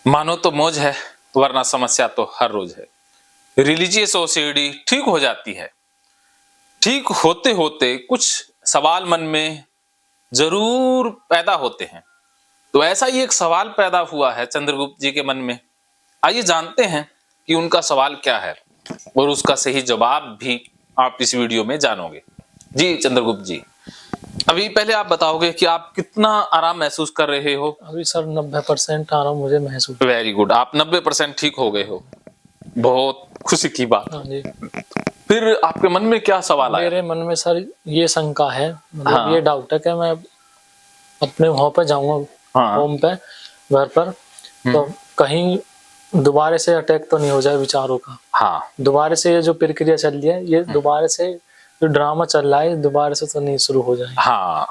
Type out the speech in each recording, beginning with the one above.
मानो तो मौज है, वरना समस्या तो हर रोज है। रिलीजियस ओसीडी ठीक हो जाती है। ठीक होते होते कुछ सवाल मन में जरूर पैदा होते हैं। तो ऐसा ही एक सवाल पैदा हुआ है चंद्रगुप्त जी के मन में। आइए जानते हैं कि उनका सवाल क्या है और उसका सही जवाब भी आप इस वीडियो में जानोगे। जी चंद्रगुप्त जी, अभी पहले आप बताओगे कि आप कितना आराम महसूस कर रहे हो? अभी सर 90% आराम मुझे महसूस। वेरी गुड, आप 90% ठीक हो गए हो, बहुत खुशी की बात। हाँ जी। फिर आपके मन में क्या सवाल आया? मेरे मन में सर ये शंका है, मतलब हाँ। ये डाउट है कि मैं अपने वहाँ पे जाऊंगा, हाँ। होम पे, घर पर, तो कहीं दोबारा से अटैक तो नहीं हो जाए विचारों का। हाँ। दोबारा से ये जो प्रक्रिया चल रही है, ये दोबारा से जो ड्रामा चल रहा है दोबारा से तो नहीं शुरू हो जाए। हाँ,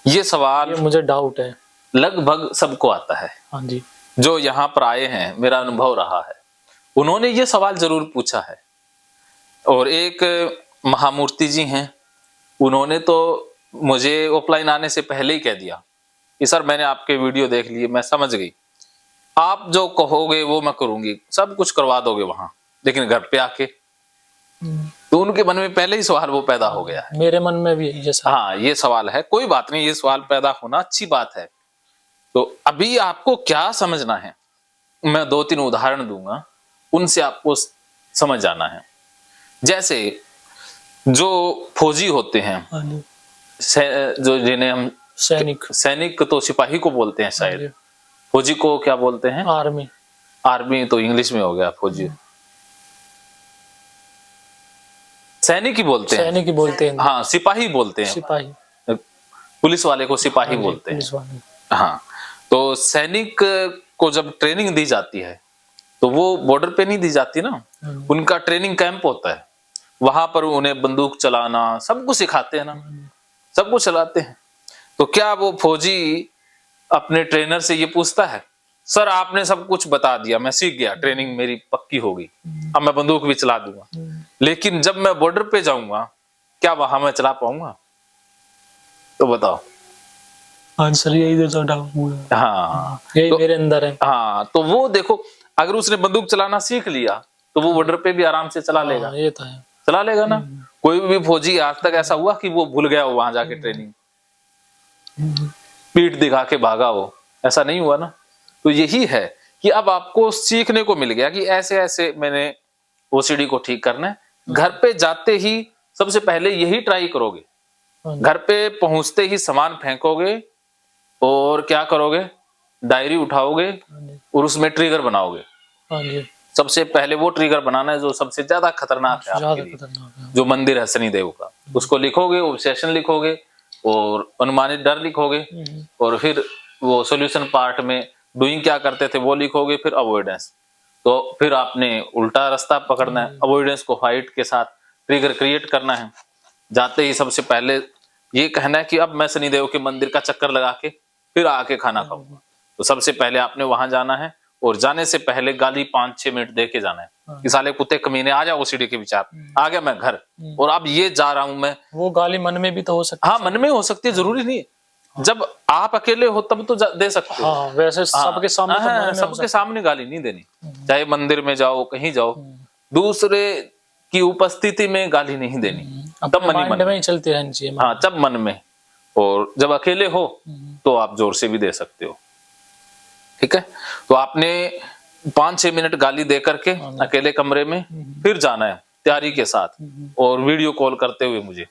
ये सवाल ये मुझे डाउट है। लगभग सबको आता है। हाँ जी। जो यहाँ पर आए हैं, मेरा अनुभव रहा है, उन्होंने ये सवाल जरूर पूछा है। और एक महामूर्ति जी हैं, उन्होंने तो मुझे ऑफलाइन आने से पहले ही कह दिया कि सर मैंने आपके वीडियो देख लिए, मैं समझ गई, आप जो कहोगे वो मैं करूंगी, सब कुछ करवा दोगे वहां, लेकिन घर पे आके। तो उनके मन में पहले ही सवाल वो पैदा हो गया है। मेरे मन में भी ये सवाल। हाँ, ये सवाल है, कोई बात नहीं, ये सवाल पैदा होना अच्छी बात है। तो अभी आपको क्या समझना है, मैं 2-3 उदाहरण दूंगा, उनसे आपको समझ जाना है। जैसे जो फौजी होते हैं, हाँ जी। जो जिन्हें हम सैनिक तो सिपाही को बोलते हैं शायद, फौजी को क्या बोलते हैं? आर्मी। आर्मी तो इंग्लिश में हो गया, फौजी सैनिक ही बोलते हैं। सैनिक ही बोलते हैं। हाँ, सिपाही बोलते हैं। सिपाही। पुलिस वाले को सिपाही बोलते हैं। हाँ, तो सैनिक को जब ट्रेनिंग दी जाती है तो वो बॉर्डर पे नहीं दी जाती ना, उनका ट्रेनिंग कैंप होता है, वहां पर उन्हें बंदूक चलाना सब कुछ सिखाते हैं ना, सब कुछ चलाते हैं। तो क्या वो फौजी अपने ट्रेनर से ये पूछता है, सर आपने सब कुछ बता दिया, मैं सीख गया, ट्रेनिंग मेरी पक्की हो गई, अब मैं बंदूक भी चला दूंगा, लेकिन जब मैं बॉर्डर पे जाऊंगा क्या वहां मैं चला पाऊंगा? तो बताओ। आंसर यही तो डाउट। हाँ, यही तो मेरे अंदर है। हाँ, तो वो देखो, अगर उसने बंदूक चलाना सीख लिया तो वो बॉर्डर पे भी आराम से चला लेगा। ये तो है, चला लेगा ना। कोई भी फौजी आज तक ऐसा हुआ कि वो भूल गया हो वहां जाके ट्रेनिंग, पीठ दिखा के भागा हो, ऐसा नहीं हुआ ना। तो यही है कि अब आपको सीखने को मिल गया कि ऐसे ऐसे मैंने ओसीडी को ठीक करना है। घर पे जाते ही सबसे पहले यही ट्राई करोगे, घर पे पहुंचते ही सामान फेंकोगे और क्या करोगे, डायरी उठाओगे और उसमें ट्रिगर बनाओगे। सबसे पहले वो ट्रिगर बनाना है जो सबसे ज्यादा खतरनाक है आपके लिए, जो मंदिर है शनिदेव का, उसको लिखोगे, ऑब्सेशन लिखोगे और अनुमानित डर लिखोगे, और फिर वो सॉल्यूशन पार्ट में डूइंग क्या करते थे वो लिखोगे, फिर अवॉइडेंस। तो फिर आपने उल्टा रास्ता पकड़ना है, अवॉइडेंस को फाइट के साथ ट्रिगर क्रिएट करना है। जाते ही सबसे पहले ये कहना है कि अब मैं शनिदेव के मंदिर का चक्कर लगा के फिर आके खाना खाऊंगा। तो सबसे पहले आपने वहां जाना है और जाने से पहले गाली 5-6 मिनट दे के जाना है कि साले कुत्ते कमीने आ जाओ ओसीडी के विचार, आ गया मैं घर और अब ये जा रहा हूं मैं। वो गाली मन में भी तो हो सकती है। हाँ, मन में हो सकती है, जरूरी नहीं। जब आप अकेले हो तब तो दे सकते हो। हाँ, वैसे सबके सामने सबके सामने गाली नहीं देनी, चाहे मंदिर में जाओ कहीं जाओ, दूसरे की उपस्थिति में गाली नहीं देनी, तब मन में चलती रहनी चाहिए। हाँ, तब मन में। और जब अकेले हो तो आप जोर से भी दे सकते हो, ठीक है। तो आपने 5-6 मिनट गाली दे करके अकेले कमरे में फिर जाना है तैयारी के साथ, और वीडियो कॉल करते हुए मुझे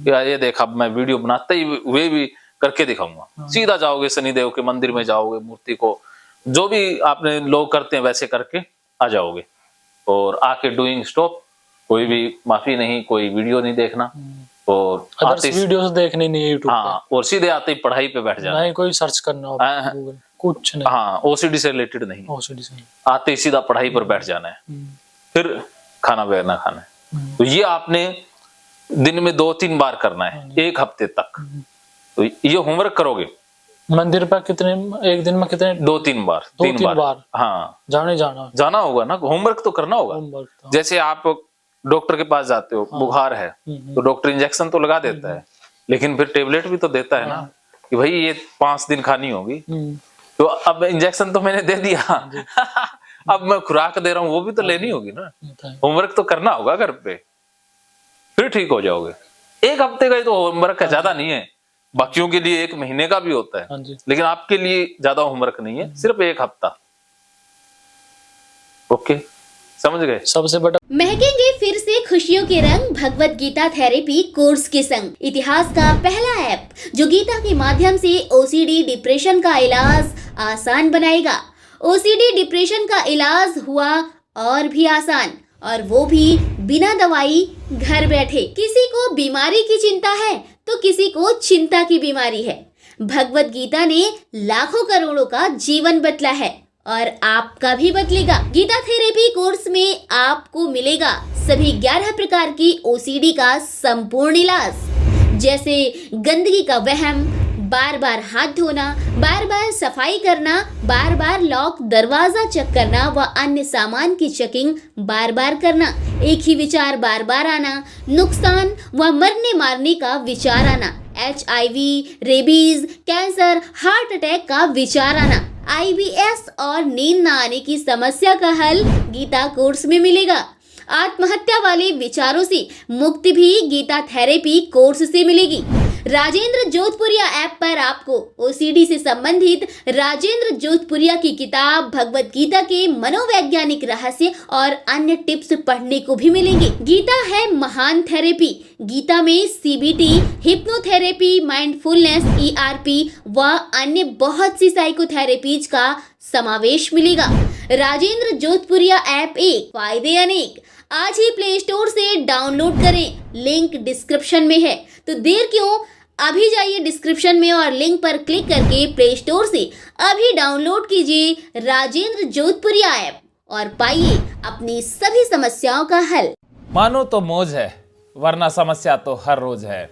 ये देखा, मैं वीडियो बनाते ही वे भी करके दिखाऊंगा। सीधा जाओगे शनिदेव के मंदिर में, जाओगे मूर्ति को, जो भी आपने लोग करते हैं वैसे करके आ जाओगे, और आके डूइंग स्टॉप, कोई भी माफी नहीं, कोई वीडियो नहीं देखना, और वीडियोस देखने नहीं यूट्यूब पे। हाँ, और सीधे आते ही पढ़ाई पे बैठ जाना, नहीं कोई सर्च करना हो गूगल, कुछ नहीं। हाँ, ओसीडी से रिलेटेड नहीं, ओसीडी से आते ही सीधा पढ़ाई पर बैठ जाना है, फिर खाना वगैरह खाना है। तो ये आपने दिन में 2-3 बार करना है, 1 हफ्ते तक। तो ये होमवर्क करोगे। मंदिर पर कितने, एक दिन में कितने? 2-3 बार, 3 बार। हाँ, जाना होगा ना, होमवर्क तो करना होगा। जैसे आप डॉक्टर के पास जाते हो, बुखार है तो डॉक्टर इंजेक्शन तो लगा देता है, लेकिन फिर टेबलेट भी तो देता है ना कि भाई ये 5 दिन खानी होगी, तो अब इंजेक्शन तो मैंने दे दिया अब मैं खुराक दे रहा हूँ, वो भी तो लेनी होगी ना, होमवर्क तो करना होगा घर पे, फिर ठीक हो जाओगे। एक हफ्ते का ही तो होमवर्क है, ज्यादा नहीं है। बाकियों के लिए 1 महीने का भी होता है, लेकिन आपके लिए ज्यादा होमवर्क नहीं है, सिर्फ 1 हफ्ता। ओके, समझ गए? सबसे बड़ा महकेंगे फिर से खुशियों के रंग भगवत गीता थेरेपी कोर्स के संग। इतिहास का पहला ऐप जो गीता के माध्यम से ओसीडी डिप्रेशन का इलाज आसान बनाएगा। ओसीडी डिप्रेशन का इलाज हुआ और भी आसान, और वो भी बिना दवाई, घर बैठे। किसी को बीमारी की चिंता है तो किसी को चिंता की बीमारी है। भगवत गीता ने लाखों करोड़ों का जीवन बदला है और आपका भी बदलेगा। गीता थेरेपी कोर्स में आपको मिलेगा सभी 11 प्रकार की ओसीडी का संपूर्ण इलाज, जैसे गंदगी का वहम, बार बार हाथ धोना, बार बार सफाई करना, बार बार लॉक दरवाजा चेक करना व अन्य सामान की चेकिंग बार बार करना, एक ही विचार बार बार आना, नुकसान व मरने मारने का विचार आना, HIV, rabies, cancer, heart attack का विचार आना, IBS और नींद न आने की समस्या का हल गीता कोर्स में मिलेगा। आत्महत्या वाले विचारों से मुक्ति भी गीता थेरेपी कोर्स से मिलेगी। राजेंद्र जोधपुरिया ऐप पर आपको ओसीडी से संबंधित राजेंद्र जोधपुरिया की किताब भगवत गीता के मनोवैज्ञानिक रहस्य और अन्य टिप्स पढ़ने को भी मिलेंगे। गीता है महान थेरेपी। गीता में CBT, हिप्नोथेरेपी, माइंडफुलनेस, ERP व अन्य बहुत सी साइकोथेरेपीज का समावेश मिलेगा। राजेंद्र जोधपुरिया ऐप एक, फायदे अनेक। आज ही प्ले स्टोर से डाउनलोड करें, लिंक डिस्क्रिप्शन में है। तो देर क्यों, अभी जाइए डिस्क्रिप्शन में और लिंक पर क्लिक करके प्ले स्टोर से अभी डाउनलोड कीजिए राजेंद्र जोधपुरिया ऐप और पाइए अपनी सभी समस्याओं का हल। मानो तो मौज है, वरना समस्या तो हर रोज है।